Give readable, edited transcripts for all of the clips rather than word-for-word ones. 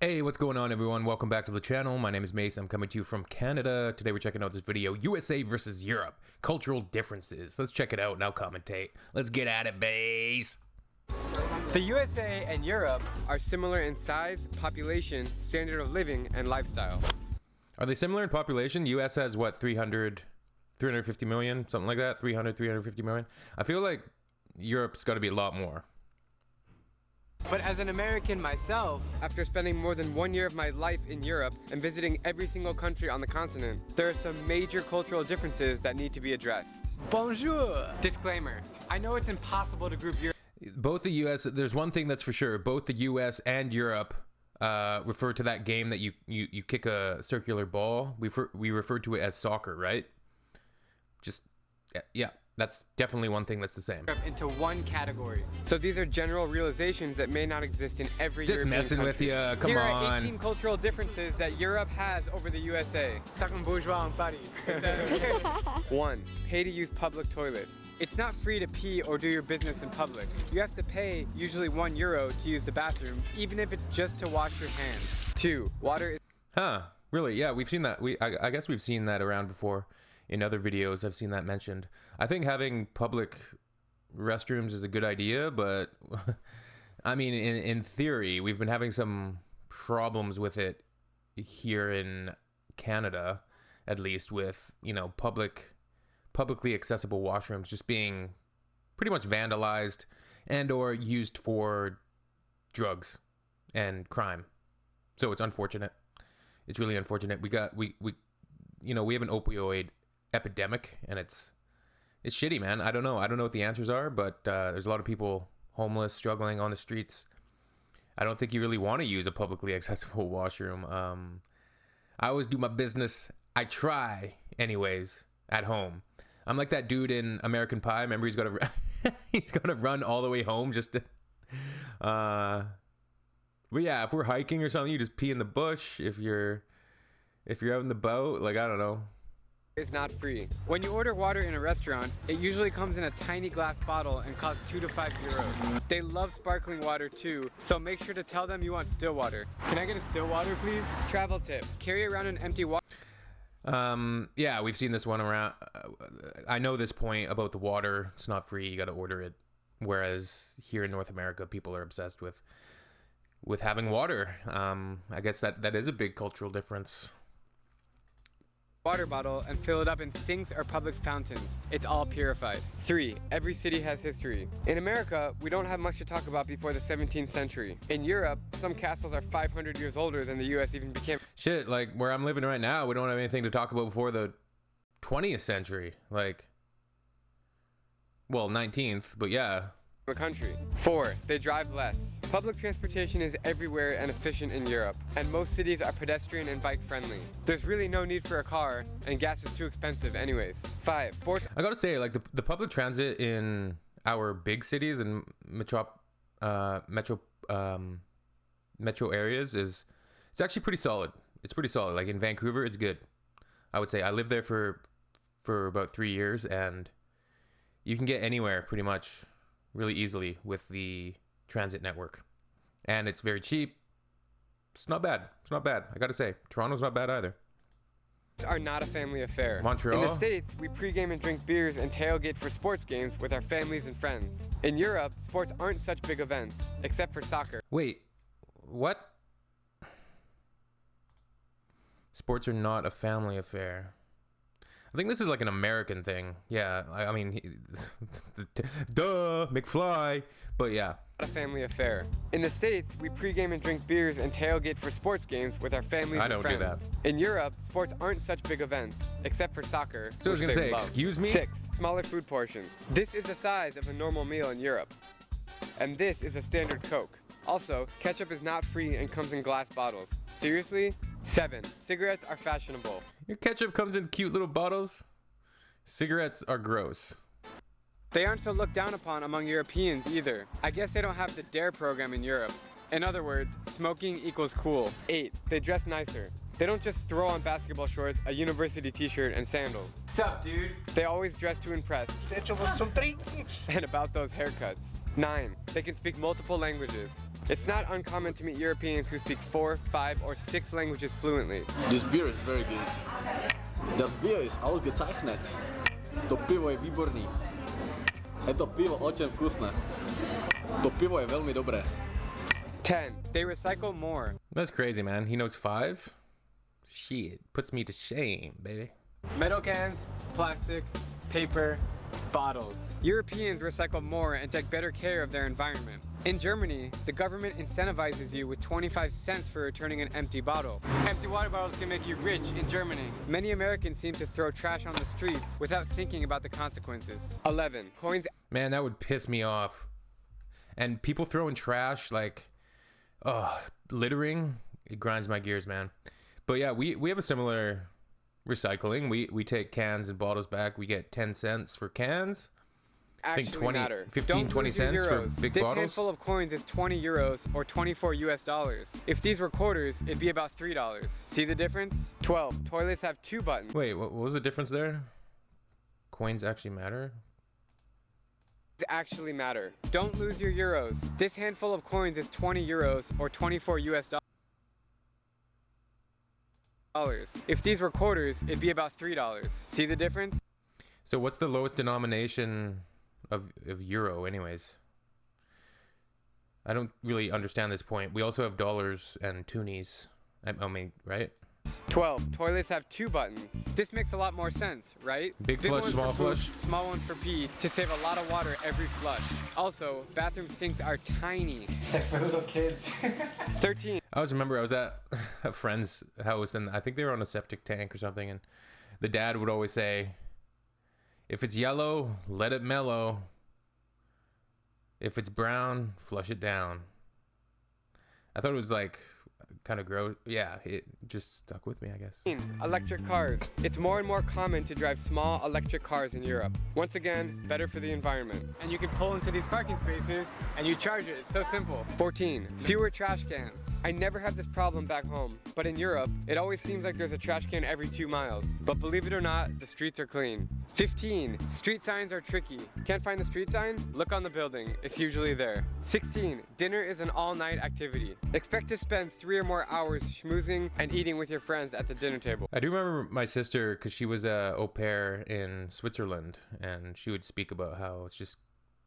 Hey, what's going on, everyone? Welcome back to the channel. My name is Mace. I'm coming to you from Canada. Today we're checking out this video, USA versus Europe, cultural differences. Let's check it out and I'll commentate. Let's get at it, bays. The USA and Europe are similar in size, population, standard of living, and lifestyle. Are they similar in population? US has what, 350 million, something like that? 350 million? I feel like Europe's got to be a lot more. But as an American myself, after spending more than 1 year of my life in Europe and visiting every single country on the continent, there are some major cultural differences that need to be addressed. Bonjour! Disclaimer, I know it's impossible to group Europe. Both the US, there's one thing that's for sure, both the US and Europe refer to that game that you kick a circular ball. We refer to it as soccer, right? Just, yeah. That's definitely one thing that's the same. Into one category. So these are general realizations that may not exist in every Just European messing country. with you, come Here on. are 18 cultural differences that Europe has over the USA. Bourgeois in Paris. 1. Pay to use public toilets. It's not free to pee or do your business in public. You have to pay usually €1 to use the bathroom, even if it's just to wash your hands. 2. Water is... Huh, really? Yeah, we've seen that. I guess we've seen that around before. In other videos, I've seen that mentioned. I think having public restrooms is a good idea, but I mean, in theory, we've been having some problems with it here in Canada, at least with, you know, publicly accessible washrooms just being pretty much vandalized and or used for drugs and crime. So it's unfortunate. It's really unfortunate. We have an opioid epidemic, and it's shitty, man. I don't know what the answers are, but there's a lot of people homeless, struggling on the streets. I don't think you really want to use a publicly accessible washroom. I always do my business, I try anyways, at home. I'm like that dude in American Pie. Remember, he's got to run all the way home just to but yeah, if we're hiking or something, you just pee in the bush. If you're out in the boat, like, I don't know. Is not free. When you order water in a restaurant, it usually comes in a tiny glass bottle and costs €2 to €5. They love sparkling water too, so make sure to tell them you want still water. Can I get a still water, please? Travel tip: carry around an empty water. Yeah, we've seen this one around. I know this point about the water. It's not free. You got to order it. Whereas here in North America, people are obsessed with having water. I guess that is a big cultural difference. Water bottle and fill it up in sinks or public fountains. It's all purified. 3. Every city has history. In America, we don't have much to talk about before the 17th century. In Europe, some castles are 500 years older than the US even became. Shit, like where I'm living right now, we don't have anything to talk about before the 20th century. Like, well, 19th, but yeah. A country. 4. They drive less. Public transportation is everywhere and efficient in Europe, and most cities are pedestrian and bike friendly. There's really no need for a car, and gas is too expensive anyways. 5. I gotta say, like the public transit in our big cities and metro areas it's actually pretty solid. It's pretty solid. Like in Vancouver, it's good. I would say I lived there for about 3 years, and you can get anywhere pretty much really easily with the transit network, and it's very cheap. It's not bad. I gotta say, Toronto's not bad either. Are not a family affair. Montreal. In the States, we pregame and drink beers and tailgate for sports games with our families and friends. In Europe, sports aren't such big events, except for soccer. Wait, what? Sports are not a family affair. I think this is like an American thing. Yeah, I mean, duh, McFly. But yeah. Not a family affair. In the States, we pregame and drink beers and tailgate for sports games with our families and friends. I don't do that. In Europe, sports aren't such big events, except for soccer. So I was gonna say, excuse me? 6. Smaller food portions. This is the size of a normal meal in Europe. And this is a standard Coke. Also, ketchup is not free and comes in glass bottles. Seriously? 7. Cigarettes are fashionable. Your ketchup comes in cute little bottles. Cigarettes are gross. They aren't so looked down upon among Europeans either. I guess they don't have the DARE program in Europe. In other words, smoking equals cool. 8. They dress nicer. They don't just throw on basketball shorts, a university t-shirt, and sandals. Sup, dude? They always dress to impress. And about those haircuts. 9. They can speak multiple languages. It's not uncommon to meet Europeans who speak 4, 5, or 6 languages fluently. This beer is very good. Das Bier ist ausgezeichnet. To pivo je výborný. Je to pivo очень вкусné. To pivo je veľmi dobré. 10. They recycle more. That's crazy, man. He knows 5? Shit. Puts me to shame, baby. Metal cans, plastic, paper, bottles. Europeans recycle more and take better care of their environment. In Germany, the government incentivizes you with 25 cents for returning an empty bottle. Empty water bottles can make you rich in Germany. Many Americans seem to throw trash on the streets without thinking about the consequences. 11. Coins. Man, that would piss me off. And people throwing trash, like, oh, littering, it grinds my gears, man. But yeah, we have a similar recycling. We take cans and bottles back. We get 10 cents for cans. I think 20, matter. 15, 20 cents for big this bottles. This handful of coins is 20 euros or 24 US dollars. If these were quarters, it'd be about $3. See the difference? 12. Toilets have 2 buttons. Wait, what was the difference there? Coins actually matter? Actually matter. Don't lose your euros. This handful of coins is 20 euros or 24 US dollars. If these were quarters, it'd be about $3. See the difference? So what's the lowest denomination of euro anyways? I don't really understand this point. We also have dollars and toonies. I mean, right? 12. Toilets have 2 buttons. This makes a lot more sense, right? Big flush, small flush. Small one for pee to save a lot of water every flush. Also, bathroom sinks are tiny. It's like for little kids. 13. I always remember I was at a friend's house and I think they were on a septic tank or something, and the dad would always say, if it's yellow, let it mellow. If it's brown, flush it down. I thought it was like kind of gross. Yeah, it just stuck with me, I guess. Electric cars. It's more and more common to drive small electric cars in Europe. Once again, better for the environment. And you can pull into these parking spaces and you charge it. It's so simple. 14. Fewer trash cans. I never have this problem back home, but in Europe, it always seems like there's a trash can every 2 miles. But believe it or not, the streets are clean. 15. Street signs are tricky. Can't find the street sign? Look on the building. It's usually there. 16. Dinner is an all-night activity. Expect to spend 3 or more hours schmoozing and eating with your friends at the dinner table. I do remember my sister, because she was a au pair in Switzerland, and she would speak about how it's just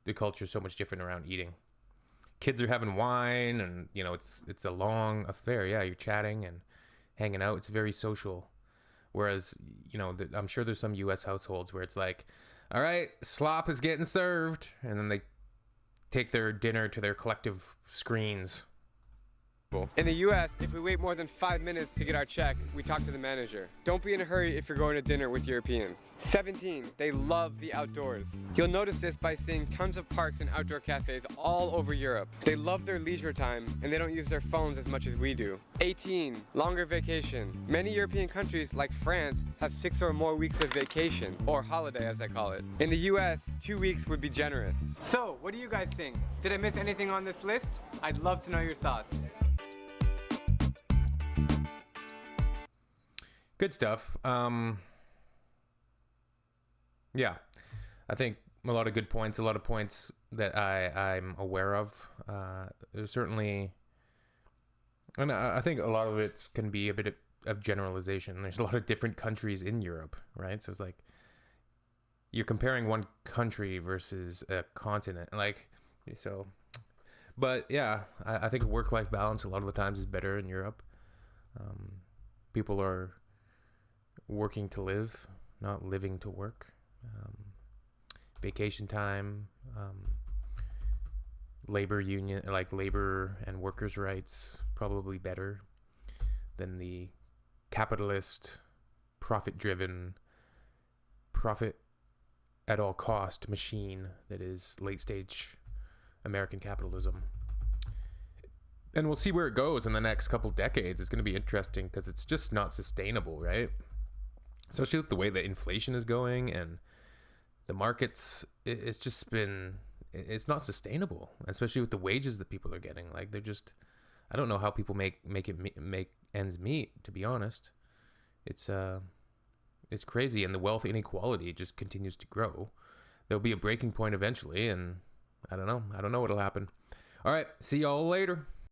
the culture is so much different around eating. Kids are having wine, and you know it's a long affair. Yeah, you're chatting and hanging out. It's very social. Whereas, you know, I'm sure there's some U.S. households where it's like, all right, slop is getting served, and then they take their dinner to their collective screens. In the US, if we wait more than 5 minutes to get our check, we talk to the manager. Don't be in a hurry if you're going to dinner with Europeans. 17. They love the outdoors. You'll notice this by seeing tons of parks and outdoor cafes all over Europe. They love their leisure time, and they don't use their phones as much as we do. 18. Longer vacation. Many European countries, like France, have 6 or more weeks of vacation, or holiday as I call it. In the US, 2 weeks would be generous. So, what do you guys think? Did I miss anything on this list? I'd love to know your thoughts. Good stuff. Yeah, I think a lot of good points, a lot of points that I'm aware of. There's certainly, and I think a lot of it can be a bit of generalization. There's a lot of different countries in Europe, right? So it's like you're comparing one country versus a continent, like so. But yeah, I think work-life balance a lot of the times is better in Europe. People are working to live, not living to work. Vacation time, labor union, like labor and workers' rights, probably better than the capitalist, profit-driven, profit at all cost machine that is late-stage American capitalism. And we'll see where it goes in the next couple decades. It's going to be interesting because it's just not sustainable, right? Especially with the way that inflation is going and the markets, it's just been, it's not sustainable, especially with the wages that people are getting. Like they're just, I don't know how people make ends meet, to be honest. It's crazy, and the wealth inequality just continues to grow. There'll be a breaking point eventually, and I don't know what'll happen. All right, see y'all later.